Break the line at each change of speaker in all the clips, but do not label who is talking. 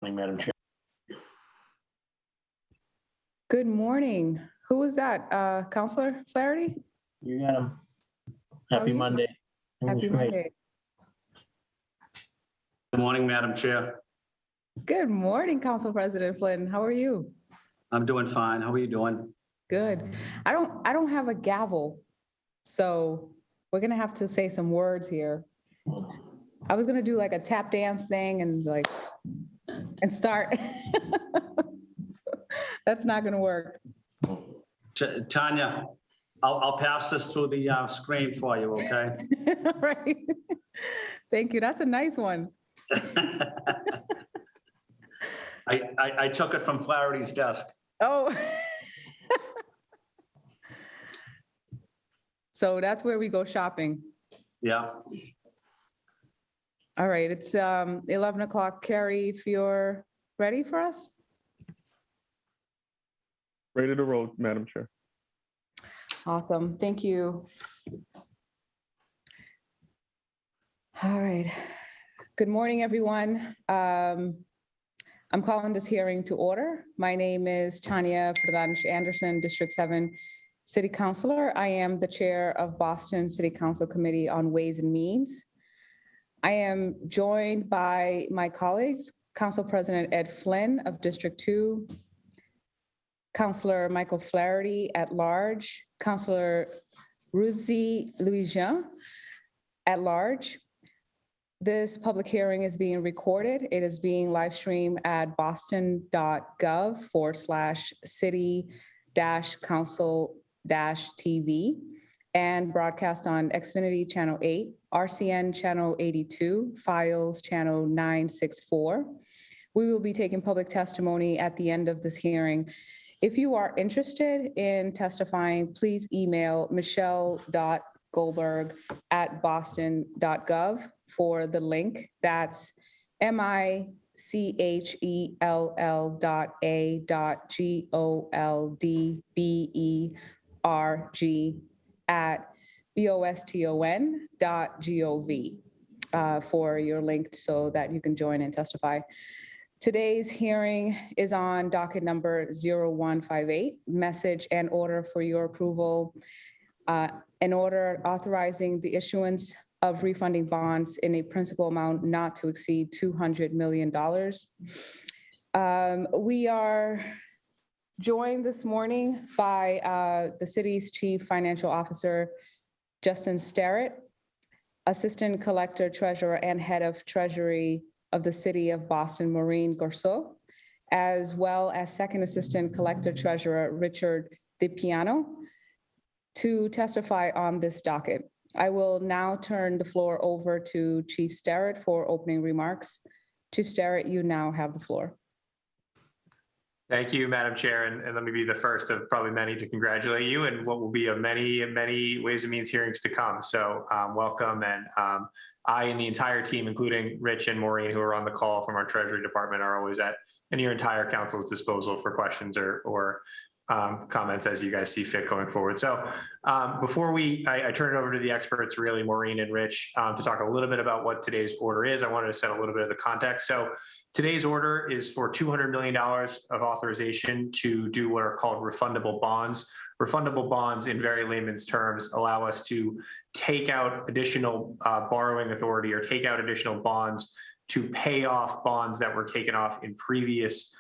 Madam Chair.
Good morning. Who was that? Counselor Flaherty?
You got him.
How are
Happy
you?
Monday.
Happy Monday.
Good morning, Madam Chair.
Good morning, Council President Flynn. How are you?
I'm doing fine. How are you doing?
Good. I don't have a gavel, so we're gonna have to say some words here. I was gonna do like a tap dance thing and start. That's not gonna work.
Tanya, I'll pass this through the screen for you, okay?
Right. Thank you. That's a nice one.
I took it from Flaherty's desk.
Oh. So that's where we go shopping.
Yeah.
All right, it's 11 o'clock. Carrie, if you're ready for us?
Ready to roll, Madam Chair.
Awesome, thank you. All right, good morning, everyone. I'm calling this hearing to order. My name is Tanya Anderson, District 7 City Councilor. I am the chair of Boston City Council Committee on Ways and Means. I am joined by my colleagues, Council President Ed Flynn of District 2, Councilor Michael Flaherty at large, Councilor Ruthie Louis-Jean at large. This public hearing is being recorded. It is being live streamed at boston.gov/city-council-TV and broadcast on Xfinity Channel 8, RCN Channel 82, Files Channel 964. We will be taking public testimony at the end of this hearing. If you are interested in testifying, please email michelle.goldberg@boston.gov for the link. That's michelle.a.goldberg@boston.gov for your link so that you can join and testify. Today's hearing is on docket number 0158, message and order for your approval. An order authorizing the issuance of refunding bonds in a principal amount not to exceed $200 million. We are joined this morning by the city's Chief Financial Officer, Justin Starrett, Assistant Collector Treasurer and Head of Treasury of the City of Boston, Maureen Gorceau, as well as Second Assistant Collector Treasurer, Richard DiPiano, to testify on this docket. I will now turn the floor over to Chief Starrett for opening remarks. Chief Starrett, you now have the floor.
Thank you, Madam Chair, and let me be the first of probably many to congratulate you and what will be a many Ways and Means hearings to come. So welcome, and I and the entire team, including Rich and Maureen, who are on the call from our Treasury Department, are always at your entire council's disposal for questions or comments as you guys see fit going forward. So before I turn it over to the experts, really, Maureen and Rich, to talk a little bit about what today's order is, I wanted to set a little bit of the context. So today's order is for $200 million of authorization to do what are called refundable bonds. Refundable bonds, in very layman's terms, allow us to take out additional borrowing authority or take out additional bonds to pay off bonds that were taken off in previous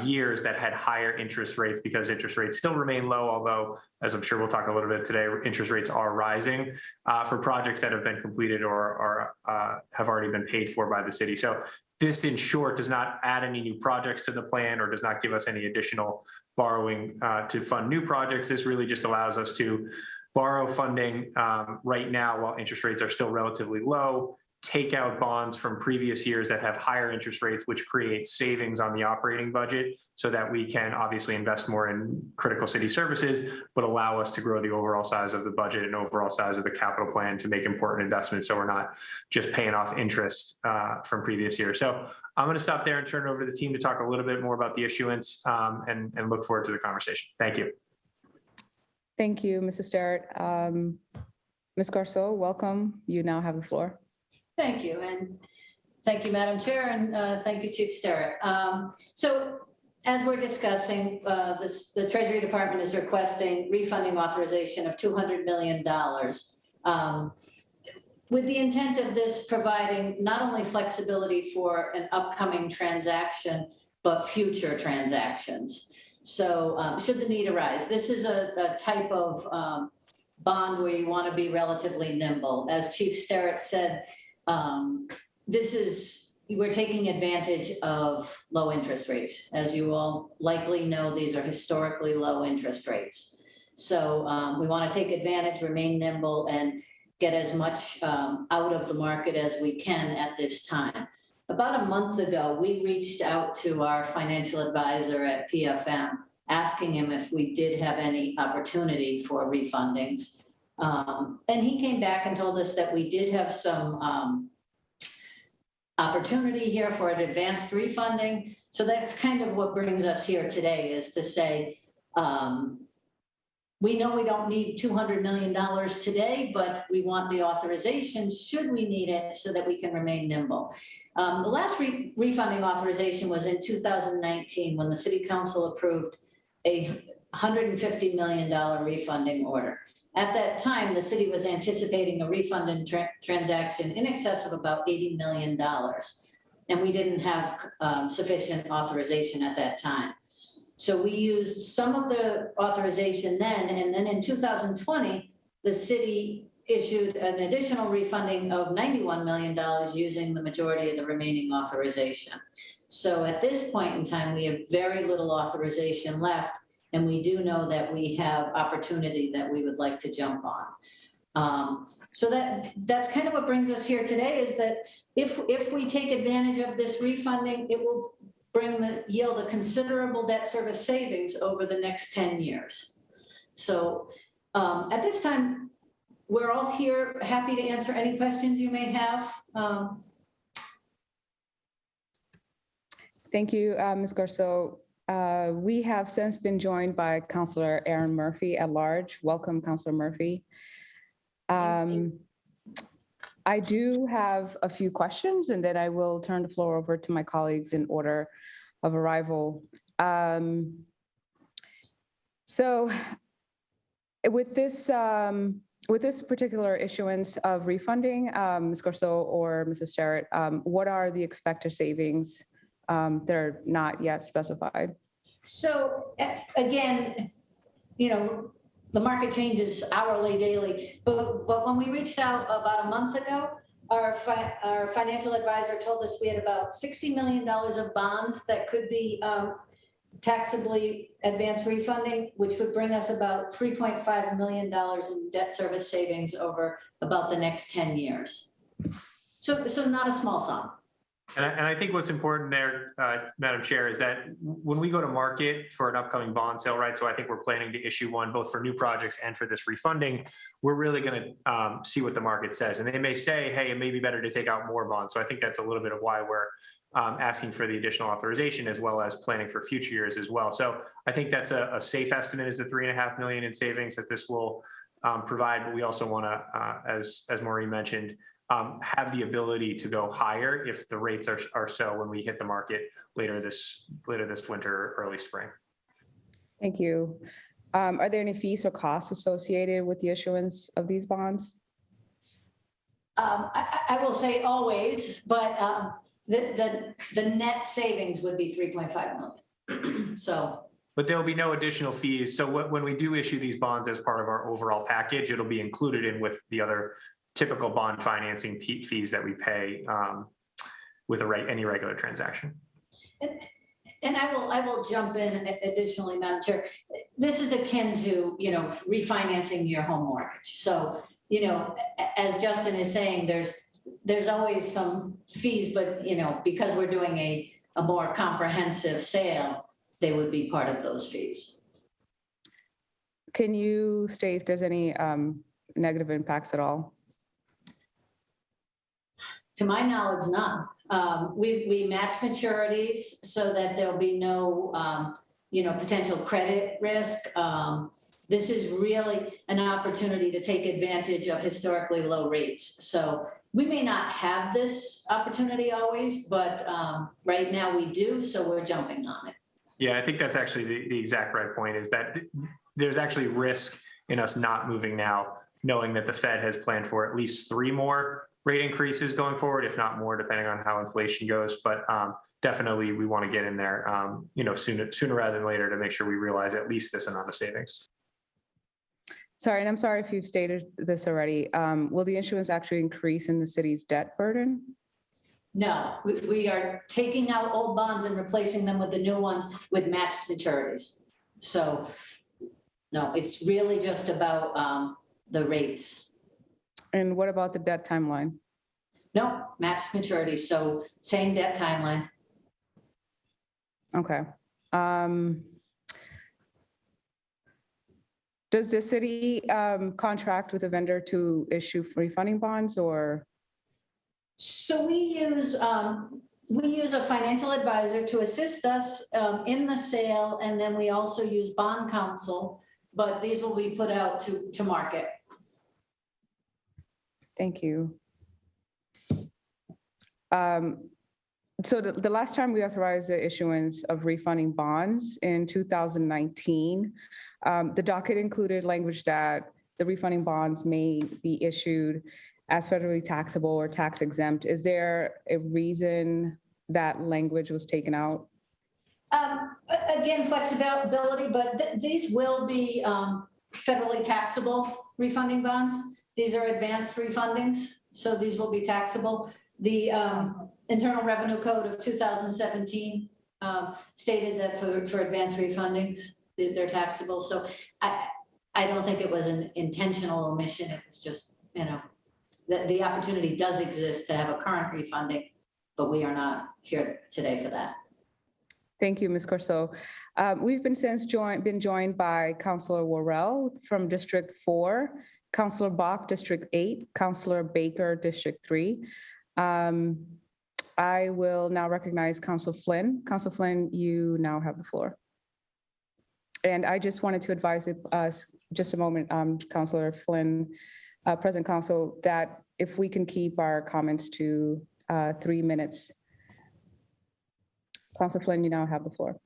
years that had higher interest rates, because interest rates still remain low, although, as I'm sure we'll talk a little bit today, interest rates are rising for projects that have been completed or have already been paid for by the city. So this, in short, does not add any new projects to the plan or does not give us any additional borrowing to fund new projects. This really just allows us to borrow funding right now while interest rates are still relatively low, take out bonds from previous years that have higher interest rates, which creates savings on the operating budget so that we can obviously invest more in critical city services, but allow us to grow the overall size of the budget and overall size of the capital plan to make important investments. So we're not just paying off interest from previous years. So I'm going to stop there and turn it over to the team to talk a little bit more about the issuance and look forward to the conversation. Thank you.
Thank you, Mrs. Starrett. Ms. Gorceau, welcome. You now have the floor.
Thank you. And
Thank you, Madam Chair, and thank you, Chief Sterrett. So as we're discussing, the Treasury Department is requesting refunding authorization of $200 million with the intent of this providing not only flexibility for an upcoming transaction, but future transactions. So should the need arise, this is a type of bond where you want to be relatively nimble. As Chief Sterrett said, we're taking advantage of low interest rates. As you all likely know, these are historically low interest rates. So we want to take advantage, remain nimble, and get as much out of the market as we can at this time. About a month ago, we reached out to our financial advisor at PFM, asking him if we did have any opportunity for refundings. And he came back and told us that we did have some opportunity here for an advanced refunding. So that's kind of what brings us here today, is to say, we know we don't need $200 million today, but we want the authorization should we need it so that we can remain nimble. The last refunding authorization was in 2019 when the City Council approved a $150 million refunding order. At that time, the city was anticipating a refunding transaction in excess of about $80 million. And we didn't have sufficient authorization at that time. So we used some of the authorization then, and then in 2020, the city issued an additional refunding of $91 million using the majority of the remaining authorization. So at this point in time, we have very little authorization left, and we do know that we have opportunity that we would like to jump on. So that's kind of what brings us here today, is that if we take advantage of this refunding, it will yield a considerable debt service savings over the next 10 years. So at this time, we're all here happy to answer any questions you may have.
Thank you, Ms. Garceau. We have since been joined by Councilor Aaron Murphy at large. Welcome, Councilor Murphy. I do have a few questions, and then I will turn the floor over to my colleagues in order of arrival. So with this particular issuance of refunding, Ms. Garceau or Mrs. Sterrett, what are the expected savings that are not yet specified? So
again, you know, the market changes hourly, daily, but when we reached out about a month ago, our financial advisor told us we had about $60 million of bonds that could be taxably advanced refunding, which would bring us about $3.5 million in debt service savings over about the next 10 years. So not a small sum.
And I think what's important there, Madam Chair, is that when we go to market for an upcoming bond sale, right? So I think we're planning to issue one both for new projects and for this refunding. We're really going to see what the market says. And they may say, hey, it may be better to take out more bonds. So I think that's a little bit of why we're asking for the additional authorization, as well as planning for future years as well. So I think that's a safe estimate, is the $3.5 million in savings that this will provide. But we also want to, as Maureen mentioned, have the ability to go higher if the rates are so when we hit the market later this winter, early spring.
Thank you. Are there any fees or costs associated with the issuance of these bonds?
I will say always, but the net savings would be $3.5 million. So.
But there will be no additional fees. So when we do issue these bonds as part of our overall package, it'll be included in with the other typical bond financing fees that we pay with any regular transaction.
And I will jump in additionally, Madam Chair. This is akin to, you know, refinancing your home mortgage. So, you know, as Justin is saying, there's always some fees, but, you know, because we're doing a more comprehensive sale, they would be part of those fees.
Can you state if there's any negative impacts at all?
To my knowledge, none. We match maturities so that there'll be no, you know, potential credit risk. This is really an opportunity to take advantage of historically low rates. So We may not have this opportunity always, but right now we do, so we're jumping on it.
Yeah, I think that's actually the exact right point, is that there's actually risk in us not moving now, knowing that the Fed has planned for at least 3 more rate increases going forward, if not more, depending on how inflation goes. But definitely we want to get in there, sooner rather than later, to make sure we realize at least this amount of savings.
Sorry, and I'm sorry if you've stated this already. Will the issuance actually increase in the city's debt burden?
No, we are taking out old bonds and replacing them with the new ones with matched maturities. So, no, it's really just about the rates.
And what about the debt timeline?
No, matched maturities, so same debt timeline.
Okay. Does the city contract with a vendor to issue refunding bonds, or?
So we use a financial advisor to assist us in the sale, and then we also use bond counsel, but these will be put out to market.
Thank you. So the last time we authorized the issuance of refunding bonds in 2019, the docket included language that the refunding bonds may be issued as federally taxable or tax exempt. Is there a reason that language was taken out?
Again, flexibility, but these will be federally taxable refunding bonds. These are advanced refundings, so these will be taxable. The Internal Revenue Code of 2017 stated that for advanced refundings, they're taxable. So I don't think it was an intentional omission. It was just, the opportunity does exist to have a current refunding, but we are not here today for that.
Thank you, Ms. Corso. We've been joined by Councilor Worrell from District 4, Councilor Bach, District 8, Councilor Baker, District 3. I will now recognize Councilor Flynn. Councilor Flynn, you now have the floor. And I just wanted to advise us just a moment, Councilor Flynn, President Council, that if we can keep our comments to 3 minutes. Councilor Flynn, you now have the floor.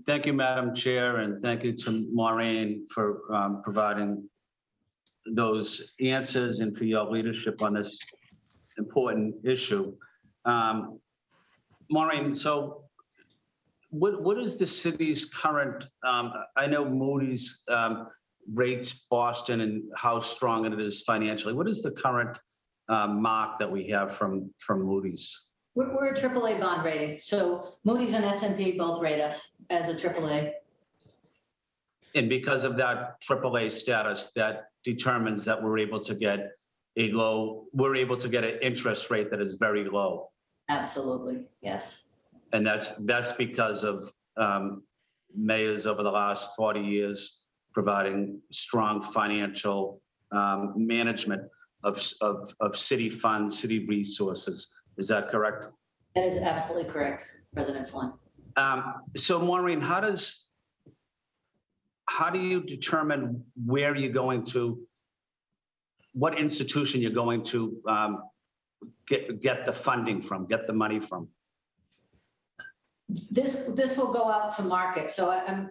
Thank you, Madam Chair, and thank you to Maureen for providing those answers and for your leadership on this important issue. Maureen, so what is the city's current, I know Moody's rates Boston and how strong it is financially. What is the current mark that we have from Moody's?
We're a AAA bond rating. So Moody's and S&P both rate us as a AAA.
And because of that AAA status, that determines that we're able to get an interest rate that is very low.
Absolutely, yes.
And that's because of mayors over the last 40 years providing strong financial management of city funds, city resources. Is that correct?
That is absolutely correct, President Flynn.
So Maureen, how do you determine where you're going to, what institution you're going to get the funding from, get the money from?
This will go out to market. So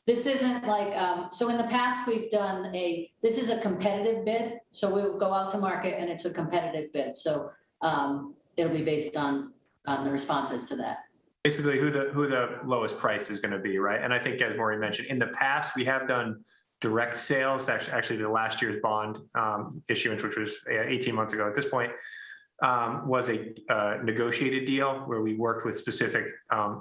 this isn't like, so in the past we've done this is a competitive bid. So we'll go out to market and it's a competitive bid. So it'll be based on the responses to that.
Basically who the lowest price is going to be, right? And I think, as Maureen mentioned, in the past, we have done direct sales. Actually, the last year's bond issuance, which was 18 months ago at this point, was a negotiated deal where we worked with specific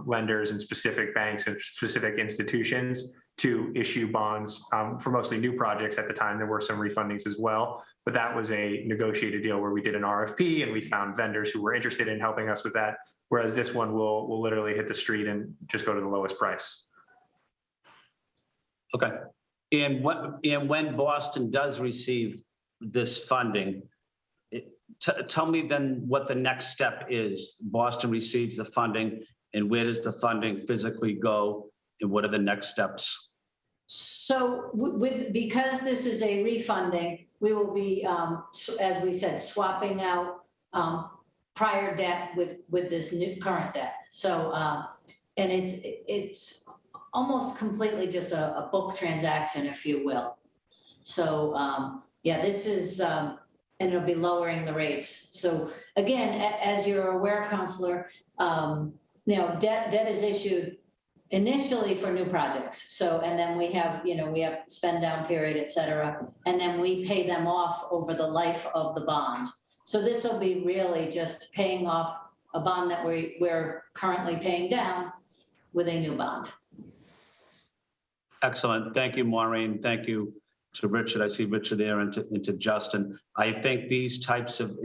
lenders and specific banks and specific institutions to issue bonds for mostly new projects at the time. There were some refundings as well, but that was a negotiated deal where we did an RFP and we found vendors who were interested in helping us with that. Whereas this one will literally hit the street and just go to the lowest price.
Okay. And when Boston does receive this funding, tell me then what the next step is. Boston receives the funding, and where does the funding physically go, and what are the next steps?
So because this is a refunding, we will be, as we said, swapping out prior debt with this new current debt. So, and it's almost completely just a book transaction, if you will. So, yeah, this is, and it'll be lowering the rates. So again, as you're aware, Counselor, debt is issued initially for new projects. So, and then we have spend down period, et cetera, and then we pay them off over the life of the bond. So this will be really just paying off a bond that we're currently paying down with a new bond.
Excellent. Thank you, Maureen. Thank you to Richard. I see Richard there and to Justin. I think these types of,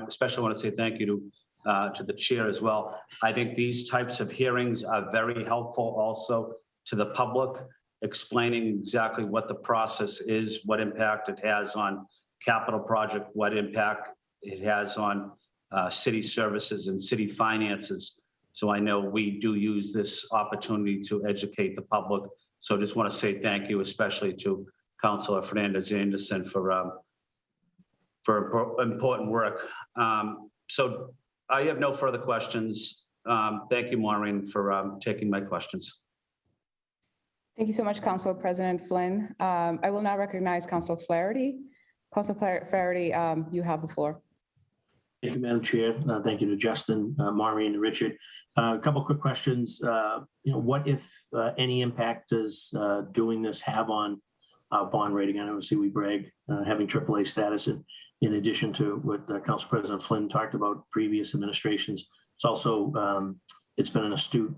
especially want to say thank you to the chair as well. I think these types of hearings are very helpful also to the public, explaining exactly what the process is, what impact it has on capital project, what impact it has on city services and city finances. So I know we do use this opportunity to educate the public. So I just want to say thank you, especially to Councilor Fernandez-Anderson for important work. So I have no further questions. Thank you, Maureen, for taking my questions.
Thank you so much, Council President Flynn. I will now recognize Councilor Flaherty. Councilor Flaherty, you have the floor.
Thank you, Madam Chair. Thank you to Justin, Maureen, and Richard. A couple quick questions. What, if any, impact does doing this have on our bond rating? I know we brag having AAA status, in addition to what Council President Flynn talked about previous administrations. It's also it's been an astute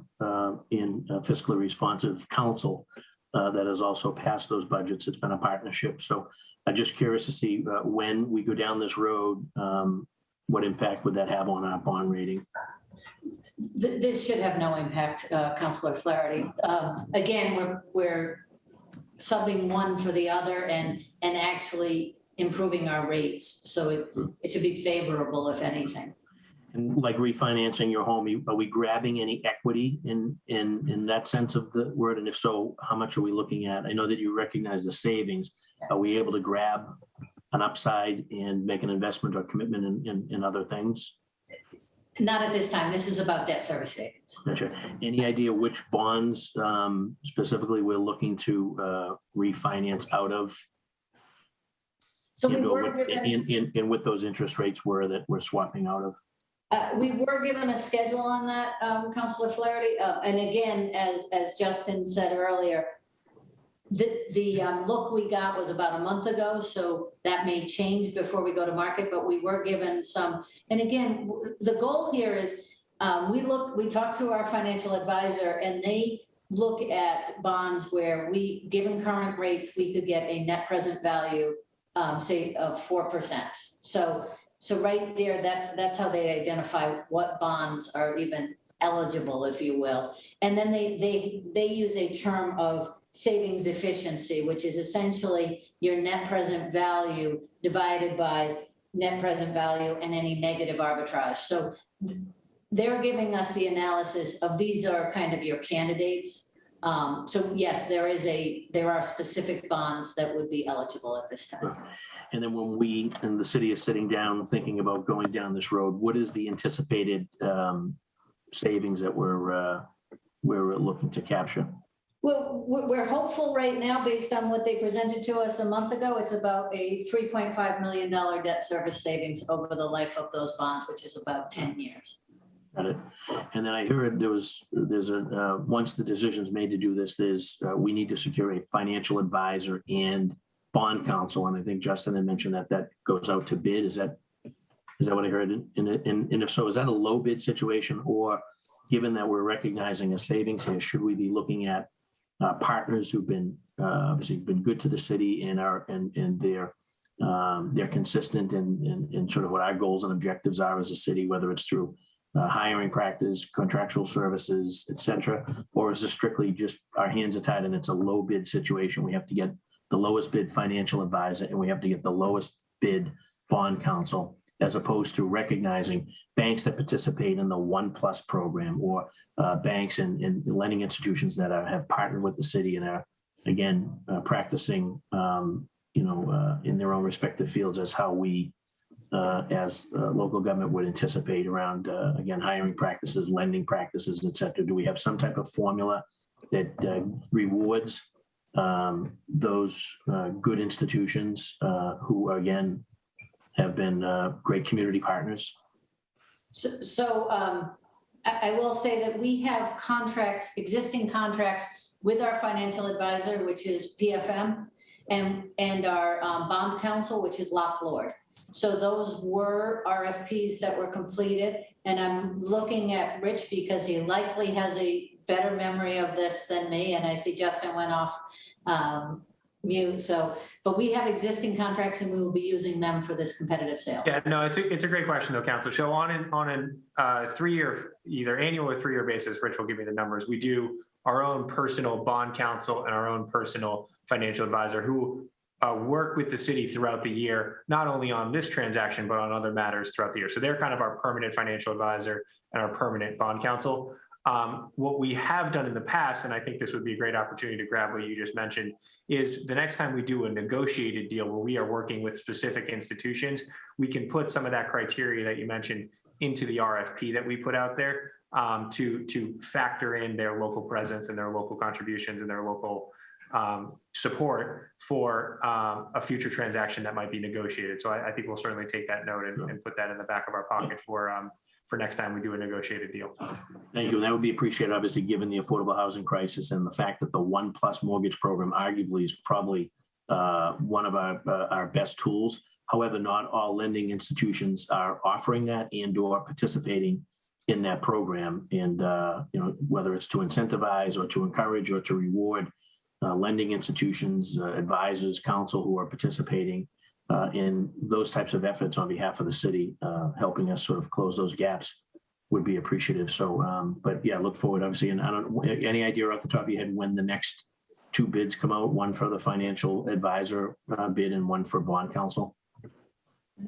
in fiscally responsive council that has also passed those budgets. It's been a partnership. So I'm just curious to see when we go down this road, what impact would that have on our bond rating?
This should have no impact, Councilor Flaherty. Again, we're subbing one for the other and actually improving our rates. So it should be favorable, if anything.
And like refinancing your home, are we grabbing any equity in that sense of the word? And if so, how much are we looking at? I know that you recognize the savings. Are we able to grab an upside and make an investment or commitment in other things?
Not at this time. This is about debt service savings.
Gotcha. Any idea which bonds specifically we're looking to refinance out of?
So we were
given, with those interest rates that we're swapping out of?
We were given a schedule on that, Councilor Flaherty. And again, as Justin said earlier, the look we got was about a month ago, so that may change before we go to market, but we were given some. And again, the goal here is we talked to our financial advisor, and they look at bonds where given current rates, we could get a net present value, say of 4%. So right there, that's how they identify what bonds are even eligible, if you will. And then they use a term of savings efficiency, which is essentially your net present value divided by net present value and any negative arbitrage. So they're giving us the analysis of these are kind of your candidates. So yes, there are specific bonds that would be eligible at this time.
And then when we and the city is sitting down thinking about going down this road, what is the anticipated savings that we're looking to capture?
Well, we're hopeful right now, based on what they presented to us a month ago. It's about a $3.5 million debt service savings over the life of those bonds, which is about 10 years.
Got it. And then I heard once the decision's made to do this, we need to secure a financial advisor and bond counsel. And I think Justin had mentioned that goes out to bid. Is that what I heard? And if so, is that a low bid situation, or given that we're recognizing a savings here, should we be looking at partners who've been obviously been good to the city and they're consistent in sort of what our goals and objectives are as a city, whether it's through hiring practice, contractual services, et cetera, or is this strictly just our hands are tied and it's a low bid situation? We have to get the lowest bid financial advisor and we have to get the lowest bid bond counsel, as opposed to recognizing banks that participate in the 1+ program, or banks and lending institutions that have partnered with the city and are, again, practicing in their own respective fields as how we, as local government would anticipate around, again, hiring practices, lending practices, et cetera. Do we have some type of formula that rewards those good institutions who, again, have been great community partners?
So I will say that we have contracts, existing contracts with our financial advisor, which is PFM, and our bond counsel, which is Lock Lord. So those were RFPs that were completed, and I'm looking at Rich because he likely has a better memory of this than me, and I see Justin went off mute. So, but we have existing contracts and we will be using them for this competitive sale.
Yeah, no, it's a great question though, Council. So on a 3-year, either annual or 3-year basis, Rich will give me the numbers. We do our own personal bond counsel and our own personal financial advisor who work with the city throughout the year, not only on this transaction, but on other matters throughout the year. So they're kind of our permanent financial advisor and our permanent bond counsel. What we have done in the past, and I think this would be a great opportunity to grab what you just mentioned, is the next time we do a negotiated deal where we are working with specific institutions, we can put some of that criteria that you mentioned into the RFP that we put out there to factor in their local presence and their local contributions and their local support for a future transaction that might be negotiated. So I think we'll certainly take that note and put that in the back of our pocket for next time we do a negotiated deal.
Thank you. That would be appreciated, obviously, given the affordable housing crisis and the fact that the 1+ mortgage program arguably is probably one of our best tools. However, not all lending institutions are offering that and/or participating in that program. And whether it's to incentivize or to encourage or to reward lending institutions, advisors, counsel who are participating in those types of efforts on behalf of the city, helping us sort of close those gaps would be appreciative. So, but yeah, look forward, obviously. And I don't, any idea off the top of your head when the next 2 bids come out, one for the financial advisor bid and one for bond counsel?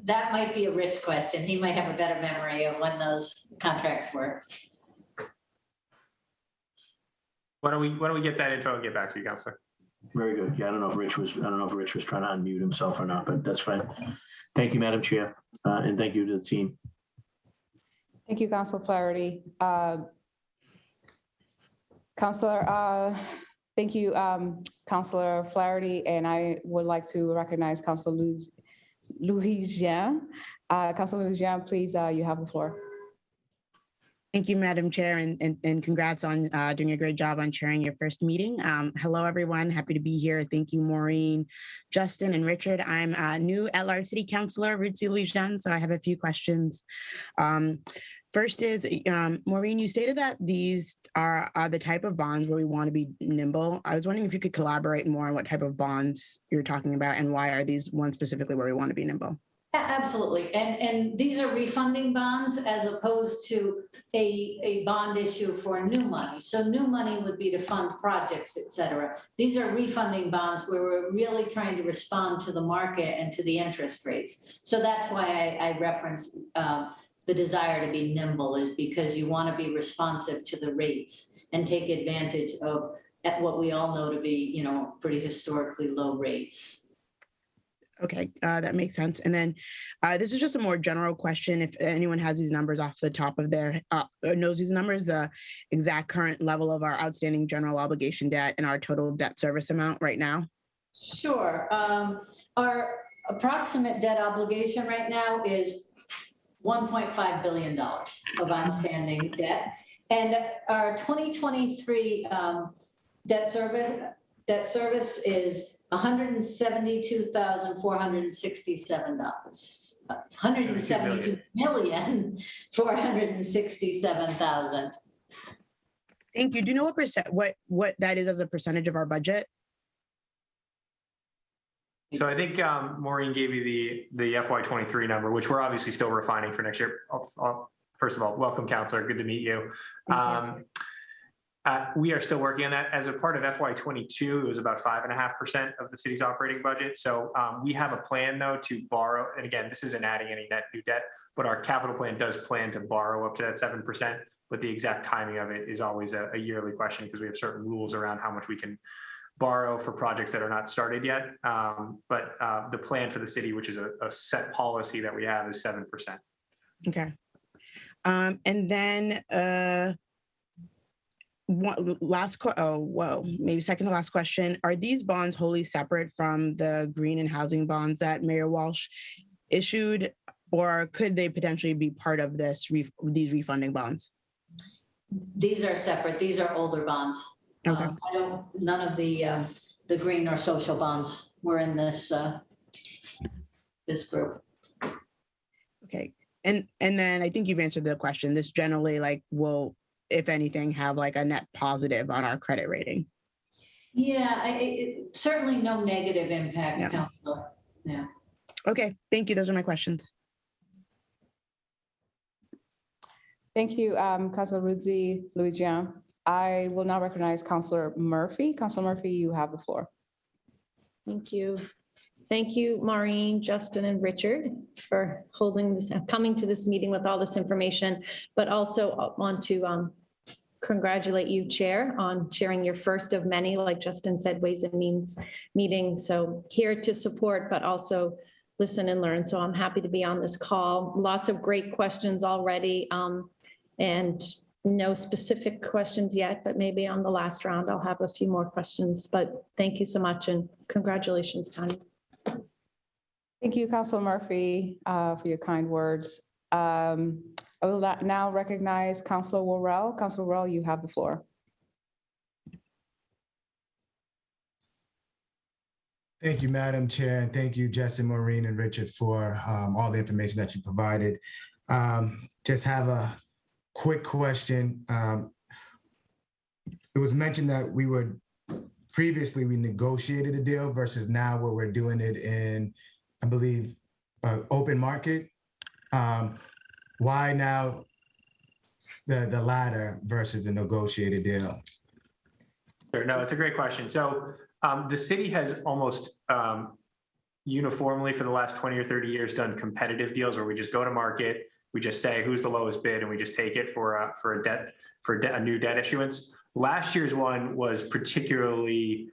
That might be a Rich question. He might have a better memory of when those contracts were.
Why don't we get that info and get back to you, Councilor?
Very good. Yeah, I don't know if Rich was trying to unmute himself or not, but that's fine. Thank you, Madam Chair, and thank you to the team.
Thank you, Councilor Flaherty. Thank you, Councilor Flaherty, and I would like to recognize Councilor Louis-Jean. Councilor Louis-Jean, please, you have the floor.
Thank you, Madam Chair, and congrats on doing a great job on chairing your first meeting. Hello, everyone. Happy to be here. Thank you, Maureen, Justin, and Richard. I'm a new LR City Councilor, Ruth Louis-Jean, so I have a few questions. First is, Maureen, you stated that these are the type of bonds where we want to be nimble. I was wondering if you could collaborate more on what type of bonds you're talking about and why are these ones specifically where we want to be nimble?
Absolutely. And these are refunding bonds as opposed to a bond issue for new money. So new money would be to fund projects, et cetera. These are refunding bonds where we're really trying to respond to the market and to the interest rates. So that's why I referenced the desire to be nimble, is because you want to be responsive to the rates and take advantage of at what we all know to be, pretty historically low rates.
Okay, that makes sense. And then this is just a more general question. If anyone has these numbers off the top of their, knows these numbers, the exact current level of our outstanding general obligation debt and our total debt service amount right now?
Sure. Our approximate debt obligation right now is $1.5 billion of outstanding debt. And our 2023 debt service is $172,467. $172,467,000.
Thank you. Do you know what that is as a percentage of our budget?
So I think Maureen gave you the FY23 number, which we're obviously still refining for next year. First of all, welcome, Councilor. Good to meet you. We are still working on that. As a part of FY22, it was about 5.5% of the city's operating budget. So we have a plan, though, to borrow. And again, this isn't adding any net new debt, but our capital plan does plan to borrow up to that 7%. But the exact timing of it is always a yearly question because we have certain rules around how much we can borrow for projects that are not started yet. But the plan for the city, which is a set policy that we have, is 7%.
Okay. And then maybe second to last question. Are these bonds wholly separate from the green and housing bonds that Mayor Walsh issued, or could they potentially be part of these refunding bonds?
These are separate. These are older bonds.
Okay.
None of the green or social bonds were in this group.
Okay. And then I think you've answered the question. This generally will, if anything, have a net positive on our credit rating.
Yeah, certainly no negative impact,
Yeah.
Counselor. Yeah.
Okay. Thank you. Those are my questions.
Thank you, Councilor Louis-Jean. I will now recognize Councilor Murphy. Councilor Murphy, you have the floor.
Thank you. Thank you, Maureen, Justin, and Richard for coming to this meeting with all this information, but also want to congratulate you, Chair, on chairing your first of many, like Justin said, Ways and Means meetings. So here to support, but also listen and learn. So I'm happy to be on this call. Lots of great questions already, and no specific questions yet, but maybe on the last round, I'll have a few more questions. But thank you so much, and congratulations, Tanya.
Thank you, Councilor Murphy, for your kind words. I will now recognize Councilor Worrell. Councilor Worrell, you have the floor.
Thank you, Madam Chair, and thank you, Justin, Maureen, and Richard for all the information that you provided. Just have a quick question. It was mentioned that we negotiated a deal versus now where we're doing it in, I believe, open market. Why now the latter versus the negotiated deal?
Sure. No, it's a great question. So the city has almost uniformly for the last 20 or 30 years done competitive deals where we just go to market, we just say who's the lowest bid, and we just take it for a new debt issuance. Last year's one was particularly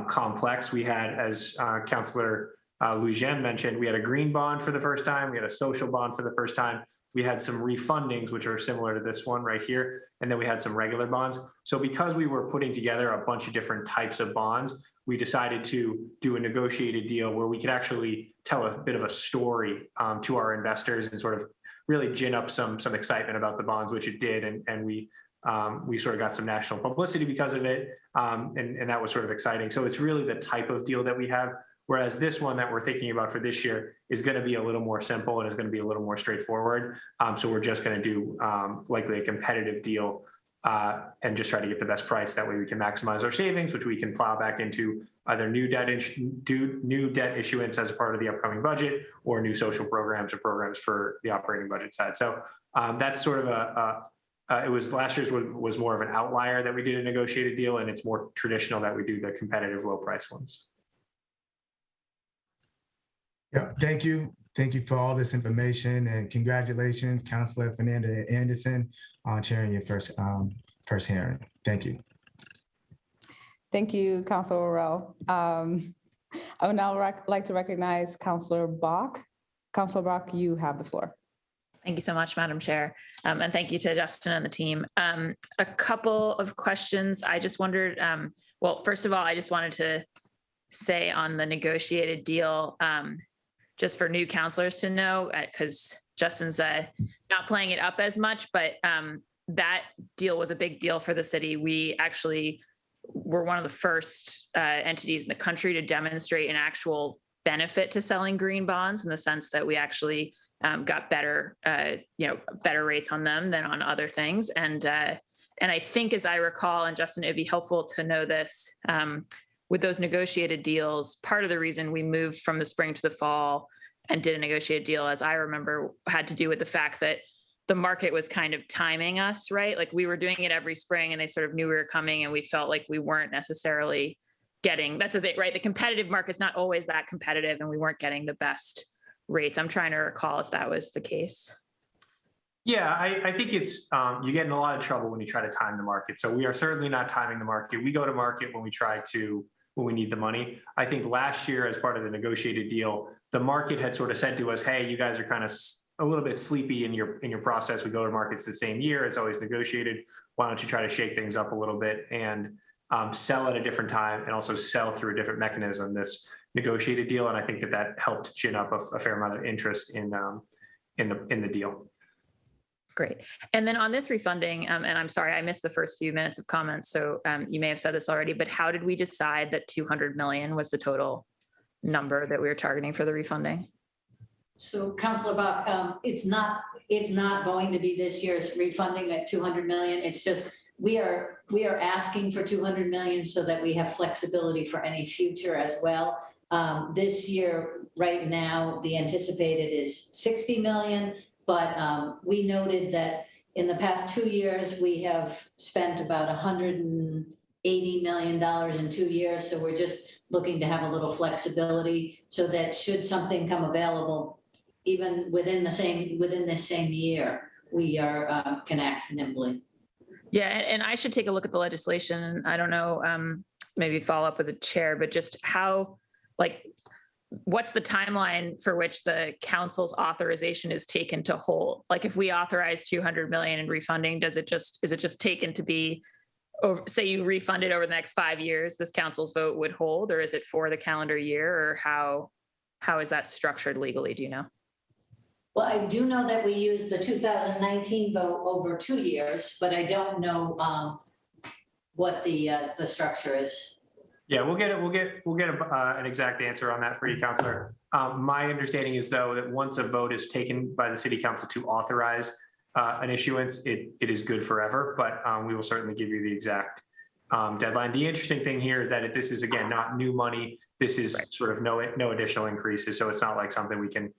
complex. We had, as Councilor Louis-Jean mentioned, we had a green bond for the first time. We had a social bond for the first time. We had some refundings, which are similar to this one right here. And then we had some regular bonds. So because we were putting together a bunch of different types of bonds, we decided to do a negotiated deal where we could actually tell a bit of a story to our investors and sort of really gin up some excitement about the bonds, which it did. And we sort of got some national publicity because of it. And that was sort of exciting. So it's really the type of deal that we have. Whereas this one that we're thinking about for this year is going to be a little more simple and is going to be a little more straightforward. So we're just going to do likely a competitive deal and just try to get the best price. That way we can maximize our savings, which we can plow back into either new debt issuance as a part of the upcoming budget, or new social programs or programs for the operating budget side. So that's sort of it was last year's was more of an outlier that we did a negotiated deal, and it's more traditional that we do the competitive low price ones.
Yeah, thank you. Thank you for all this information, and congratulations, Councilor Fernanda Anderson, on chairing your first hearing. Thank you.
Thank you, Councilor Worrell. I would now like to recognize Councilor Bach. Councilor Bach, you have the floor.
Thank you so much, Madam Chair. And thank you to Justin and the team. A couple of questions. I just wondered, well, first of all, I just wanted to say on the negotiated deal, just for new counselors to know, because Justin's not playing it up as much, but that deal was a big deal for the city. We actually were one of the first entities in the country to demonstrate an actual benefit to selling green bonds, in the sense that we actually got better rates on them than on other things. And I think, as I recall, and Justin, it'd be helpful to know this, with those negotiated deals, part of the reason we moved from the spring to the fall and did a negotiated deal, as I remember, had to do with the fact that the market was kind of timing us, right? Like we were doing it every spring and they sort of knew we were coming, and we felt like we weren't necessarily getting, that's the thing, right? The competitive market's not always that competitive, and we weren't getting the best rates. I'm trying to recall if that was the case.
Yeah, I think it's, you get in a lot of trouble when you try to time the market. So we are certainly not timing the market. We go to market when we try to when we need the money. I think last year, as part of the negotiated deal, the market had sort of said to us, hey, you guys are kind of a little bit sleepy in your process. We go to markets the same year. It's always negotiated. Why don't you try to shake things up a little bit and sell at a different time and also sell through a different mechanism, this negotiated deal. And I think that helped gin up a fair amount of interest in the deal.
Great. And then on this refunding, and I'm sorry, I missed the first few minutes of comments. So you may have said this already, but how did we decide that 200 million was the total number that we were targeting for the refunding?
So Councilor Bach, it's not going to be this year's refunding at 200 million. It's just, we are asking for 200 million so that we have flexibility for any future as well. This year, right now, the anticipated is 60 million, but we noted that in the past 2 years, we have spent about $180 million in 2 years. So we're just looking to have a little flexibility so that should something come available, even within this same year, we can act nimbly.
Yeah, and I should take a look at the legislation. And I don't know, maybe follow up with the chair, but just how, like, what's the timeline for which the council's authorization is taken to hold? Like, if we authorize 200 million in refunding, is it just taken to be, over, say you refund it over the next 5 years, this council's vote would hold, or is it for the calendar year, or how is that structured legally? Do you know?
Well, I do know that we used the 2019 vote over 2 years, but I don't know what the structure is.
Yeah, we'll get an exact answer on that for you, Councilor. My understanding is, though, that once a vote is taken by the City Council to authorize an issuance, it is good forever. But we will certainly give you the exact deadline. The interesting thing here is that this is, again, not new money. This is sort of no additional increases, so it's not like something we can.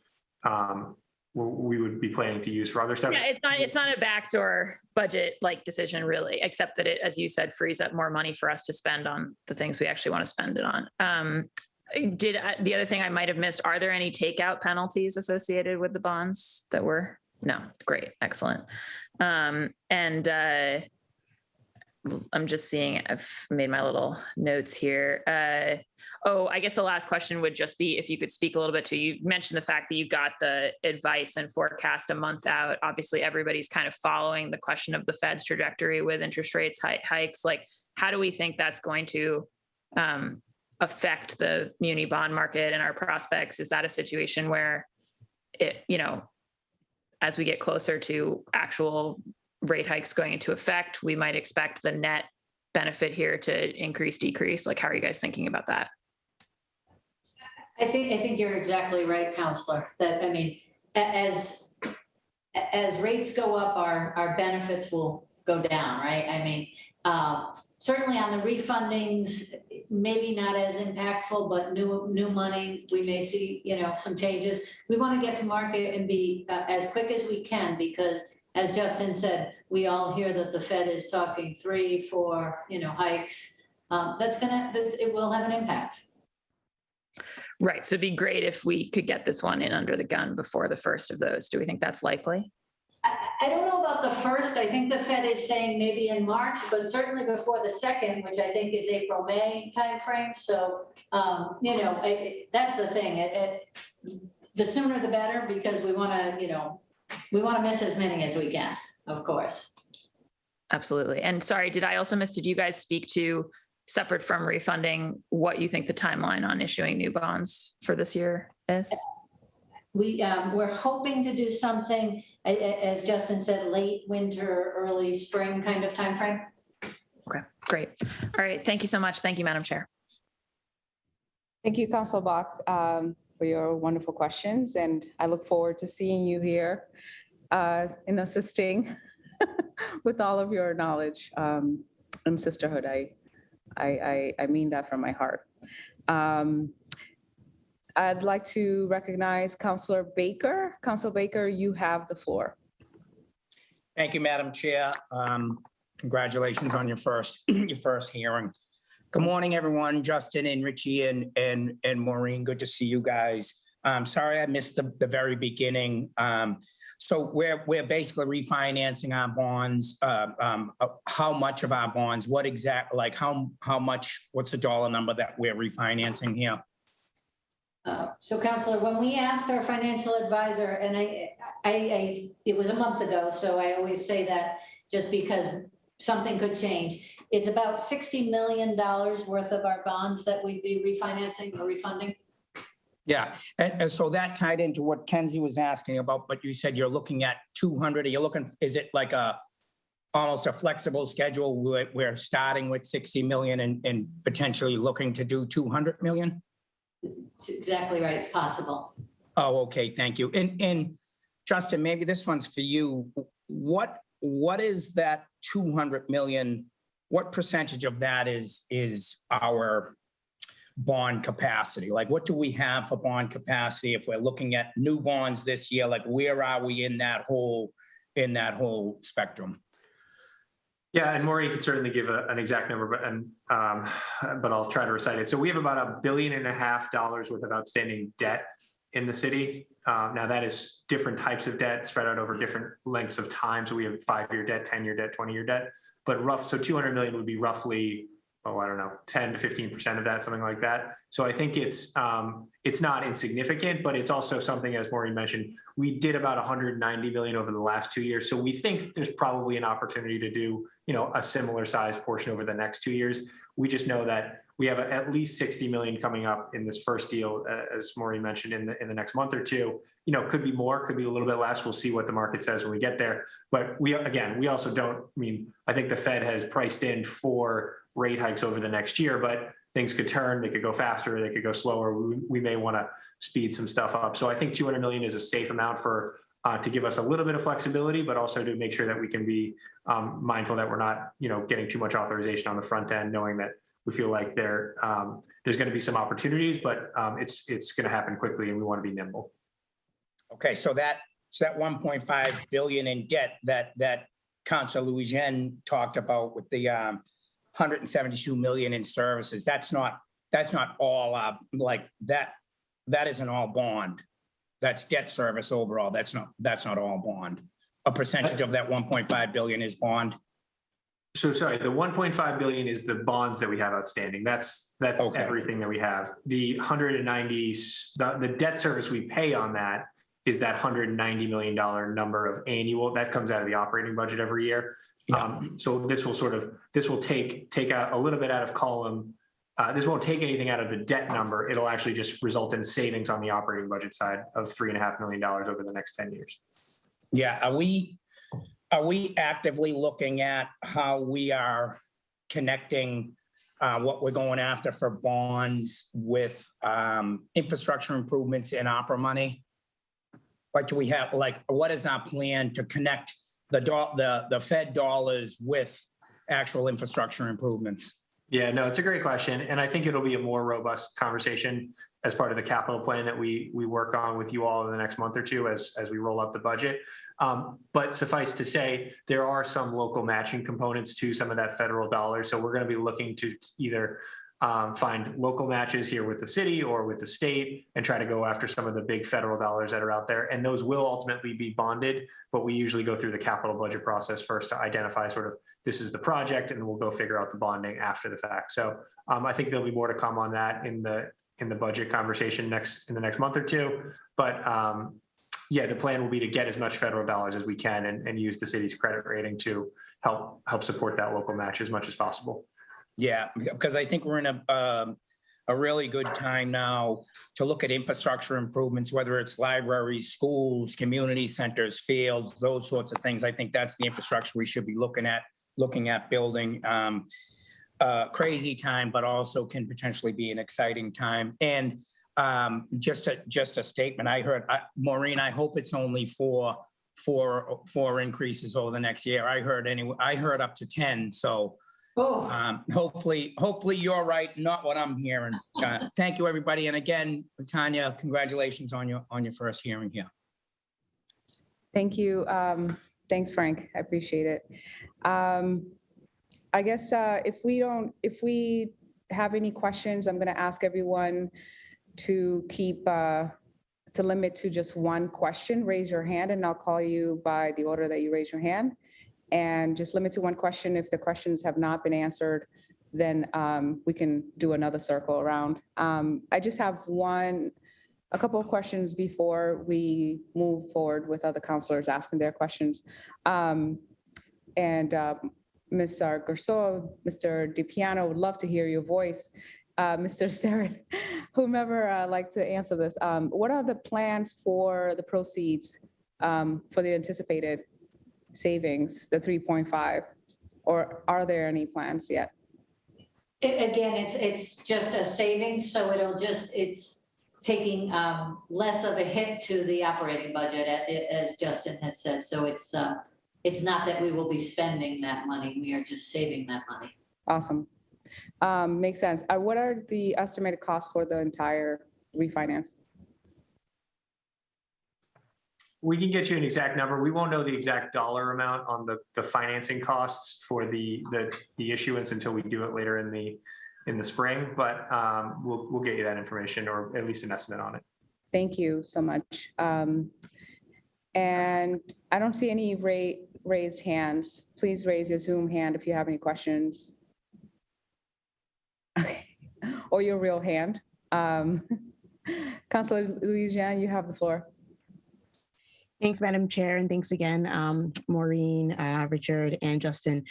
We would be planning to use for other stuff.
Yeah, it's not a backdoor budget like decision really, except that it, as you said, frees up more money for us to spend on the things we actually want to spend it on. The other thing I might have missed, are there any takeout penalties associated with the bonds that were? No, great, excellent. I'm just seeing, I've made my little notes here. I guess the last question would just be if you could speak a little bit to, you mentioned the fact that you got the advice and forecast a month out. Obviously, everybody's kind of following the question of the Fed's trajectory with interest rates hikes. Like, how do we think that's going to affect the muni bond market and our prospects? Is that a situation where it, as we get closer to actual rate hikes going into effect, we might expect the net benefit here to increase, decrease? Like, how are you guys thinking about that?
I think you're exactly right, Counselor. That, I mean, as rates go up, our benefits will go down, right? I mean, certainly on the refundings, maybe not as impactful, but new money, we may see, some changes. We want to get to market and be as quick as we can, because as Justin said, we all hear that the Fed is talking 3, 4, hikes. It will have an impact.
Right. So it'd be great if we could get this one in under the gun before the first of those. Do we think that's likely?
I don't know about the first. I think the Fed is saying maybe in March, but certainly before the second, which I think is April, May timeframe. So, that's the thing. The sooner the better, because we want to miss as many as we can, of course.
Absolutely. And sorry, did you guys speak to, separate from refunding, what you think the timeline on issuing new bonds for this year is?
We're hoping to do something, as Justin said, late winter, early spring kind of timeframe.
Okay, great. All right. Thank you so much. Thank you, Madam Chair.
Thank you, Councilor Bach, for your wonderful questions. And I look forward to seeing you here in assisting with all of your knowledge and sisterhood. I mean that from my heart. I'd like to recognize Councilor Baker. Councilor Baker, you have the floor.
Thank you, Madam Chair. Congratulations on your first hearing. Good morning, everyone. Justin and Richie and Maureen, good to see you guys. Sorry I missed the very beginning. So we're basically refinancing our bonds. How much of our bonds? What exact? Like how much? What's the dollar number that we're refinancing here?
So Counselor, when we asked our financial advisor, and it was a month ago, so I always say that just because something could change. It's about $60 million worth of our bonds that we'd be refinancing or refunding.
Yeah, and so that tied into what Kenzie was asking about, but you said you're looking at 200, are you looking, is it like almost a flexible schedule? We're starting with 60 million and potentially looking to do 200 million?
It's exactly right, it's possible.
Oh, okay, thank you. And Justin, maybe this one's for you. What is that 200 million? What percentage of that is our bond capacity? Like, what do we have for bond capacity if we're looking at new bonds this year? Like, where are we in that whole spectrum?
Yeah, and Maureen could certainly give an exact number, but I'll try to recite it. So we have about $1.5 billion worth of outstanding debt in the city. Now that is different types of debt spread out over different lengths of time. So we have 5-year debt, 10-year debt, 20-year debt, so 200 million would be roughly, I don't know, 10 to 15% of that, something like that. So I think it's not insignificant, but it's also something, as Maureen mentioned, we did about 190 million over the last 2 years. So we think there's probably an opportunity to do, a similar size portion over the next 2 years. We just know that we have at least 60 million coming up in this first deal, as Maureen mentioned, in the next month or two. Could be more, could be a little bit less. We'll see what the market says when we get there. But we also don't, I think the Fed has priced in 4 rate hikes over the next year, but things could turn, they could go faster, they could go slower. We may want to speed some stuff up. So I think 200 million is a safe amount to give us a little bit of flexibility, but also to make sure that we can be mindful that we're not, getting too much authorization on the front end, knowing that we feel like there's going to be some opportunities, but it's going to happen quickly and we want to be nimble.
Okay, so that 1.5 billion in debt that Councilor Louisiane talked about with the 172 million in services, that's not all like that isn't all bond. That's debt service overall. That's not all bond. A percentage of that 1.5 billion is bond.
So sorry, the 1.5 billion is the bonds that we have outstanding. That's okay. Everything that we have. The 190, the debt service we pay on that is that $190 million number of annual that comes out of the operating budget every year. Yeah. So this will take out a little bit out of column. This won't take anything out of the debt number. It'll actually just result in savings on the operating budget side of $3.5 million over the next 10 years.
Yeah. Are we actively looking at how we are connecting what we're going after for bonds with infrastructure improvements and opera money? What do we have? Like, what is our plan to connect the Fed dollars with actual infrastructure improvements?
Yeah, no, it's a great question. And I think it'll be a more robust conversation as part of the capital plan that we work on with you all in the next month or two as we roll up the budget. But suffice to say, there are some local matching components to some of that federal dollars. So we're going to be looking to either find local matches here with the city or with the state and try to go after some of the big federal dollars that are out there. And those will ultimately be bonded, but we usually go through the capital budget process first to identify sort of this is the project, and we'll go figure out the bonding after the fact. So I think there'll be more to come on that in the budget conversation in the next month or two. But yeah, the plan will be to get as much federal dollars as we can and use the city's credit rating to help support that local match as much as possible.
Yeah, because I think we're in a really good time now to look at infrastructure improvements, whether it's libraries, schools, community centers, fields, those sorts of things. I think that's the infrastructure we should be looking at building. Crazy time, but also can potentially be an exciting time. And just a statement I heard, Maureen, I hope it's only four increases over the next year. I heard up to 10. So. Oh. Hopefully you're right, not what I'm hearing. Thank you, everybody. And again, Tanya, congratulations on your first hearing here.
Thank you. Thanks, Frank. I appreciate it. I guess if we have any questions, I'm going to ask everyone to keep to limit to just one question, raise your hand and I'll call you by the order that you raise your hand. And just limit to one question. If the questions have not been answered, then we can do another circle around. I just have a couple of questions before we move forward with other counselors asking their questions. Ms. Garceau, Mr. DiPiano, would love to hear your voice. Mr. Sterrett, whomever like to answer this. What are the plans for the proceeds for the anticipated savings, the 3.5, or are there any plans yet?
Again, it's just a savings, so it's taking less of a hit to the operating budget, as Justin had said. So it's not that we will be spending that money. We are just saving that money.
Awesome. Makes sense. What are the estimated costs for the entire refinance?
We can get you an exact number. We won't know the exact dollar amount on the financing costs for the issuance until we do it later in the spring, but we'll get you that information, or at least an estimate on it.
Thank you so much. And I don't see any raised hands. Please raise your Zoom hand if you have any questions. Okay, or your real hand. Councilor Louise-Jean, you have the floor.
Thanks, Madam Chair, and thanks again, Maureen, Richard, and Justin.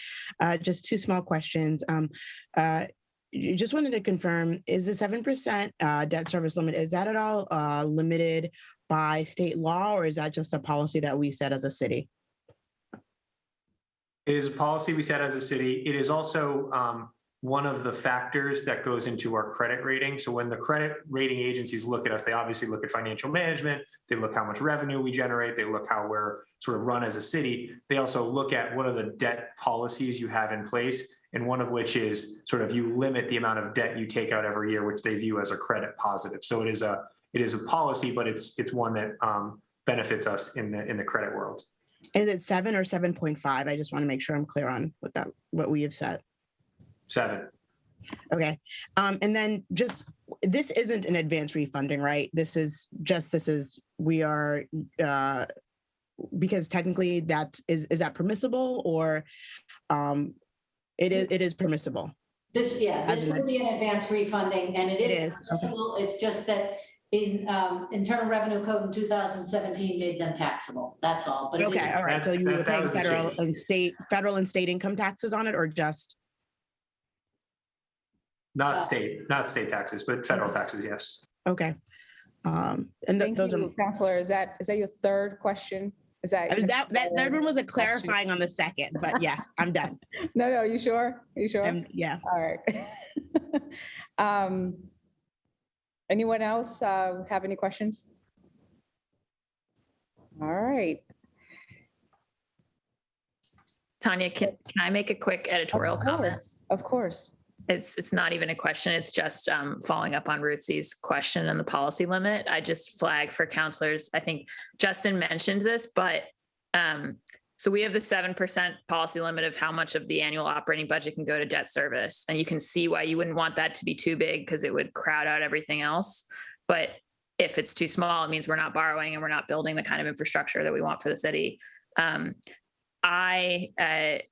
Just two small questions. Just wanted to confirm, is the 7% debt service limit, is that at all limited by state law, or is that just a policy that we set as a city?
It is a policy we set as a city. It is also one of the factors that goes into our credit rating. So when the credit rating agencies look at us, they obviously look at financial management, they look how much revenue we generate, they look how we're sort of run as a city. They also look at what are the debt policies you have in place, and one of which is sort of you limit the amount of debt you take out every year, which they view as a credit positive. So it is a policy, but it's one that benefits us in the credit world.
Is it 7 or 7.5? I just want to make sure I'm clear on what we have said.
7.
Okay. And then this isn't an advanced refunding, right? We are, because technically is that permissible, or it is permissible?
This would be an advanced refunding, and it is permissible. Okay. It's just that in Internal Revenue Code in 2017 made them taxable. That's all. But
okay, all right. So you were paying federal and state income taxes on it, or just?
Not state taxes, but federal taxes, yes.
Okay. And those are,
Councilor, is that your third question? Is that
that one was a clarifying on the second, but yes, I'm done.
No, you sure?
Yeah.
All right. Anyone else have any questions? All right.
Tanya, can I make a quick editorial comment?
Of course.
It's not even a question. It's just following up on Ruthie's question on the policy limit. I just flag for counselors. I think Justin mentioned this, but so we have the 7% policy limit of how much of the annual operating budget can go to debt service. And you can see why you wouldn't want that to be too big, because it would crowd out everything else. But if it's too small, it means we're not borrowing and we're not building the kind of infrastructure that we want for the city.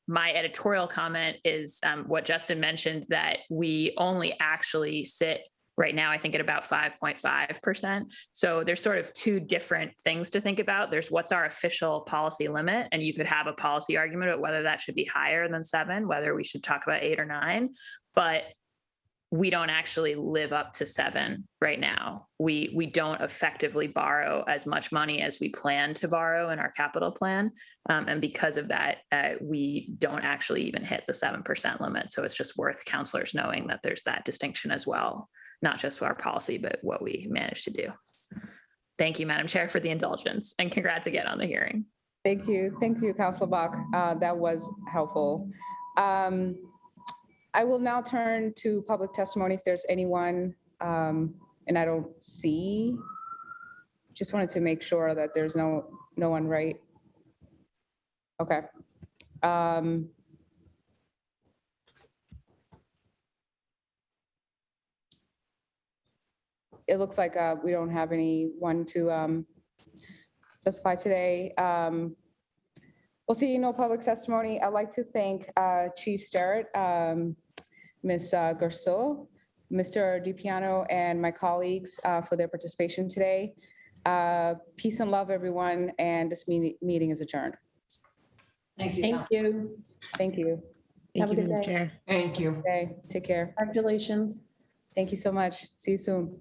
My editorial comment is what Justin mentioned, that we only actually sit right now, I think, at about 5.5%. So there's sort of two different things to think about. There's what's our official policy limit, and you could have a policy argument about whether that should be higher than 7, whether we should talk about 8 or 9, but we don't actually live up to 7 right now. We don't effectively borrow as much money as we plan to borrow in our capital plan. And because of that, we don't actually even hit the 7% limit. So it's just worth counselors knowing that there's that distinction as well, not just our policy, but what we managed to do. Thank you, Madam Chair, for the indulgence, and congrats again on the hearing.
Thank you, Councilor Bach. That was helpful. I will now turn to public testimony if there's anyone, and I don't see. Just wanted to make sure that there's no one, right? Okay. it looks like we don't have anyone to testify today. We'll see no public testimony. I'd like to thank Chief Sterrett, Ms. Garceau, Mr. DiPiano, and my colleagues for their participation today. Peace and love, everyone, and this meeting is adjourned.
Thank you.
Thank
Council.
you.
Thank you.
Thank
Have a
you,
good
Madam
day.
Chair.
Thank you.
Okay, take care.
Congratulations.
Thank you so much. See you soon.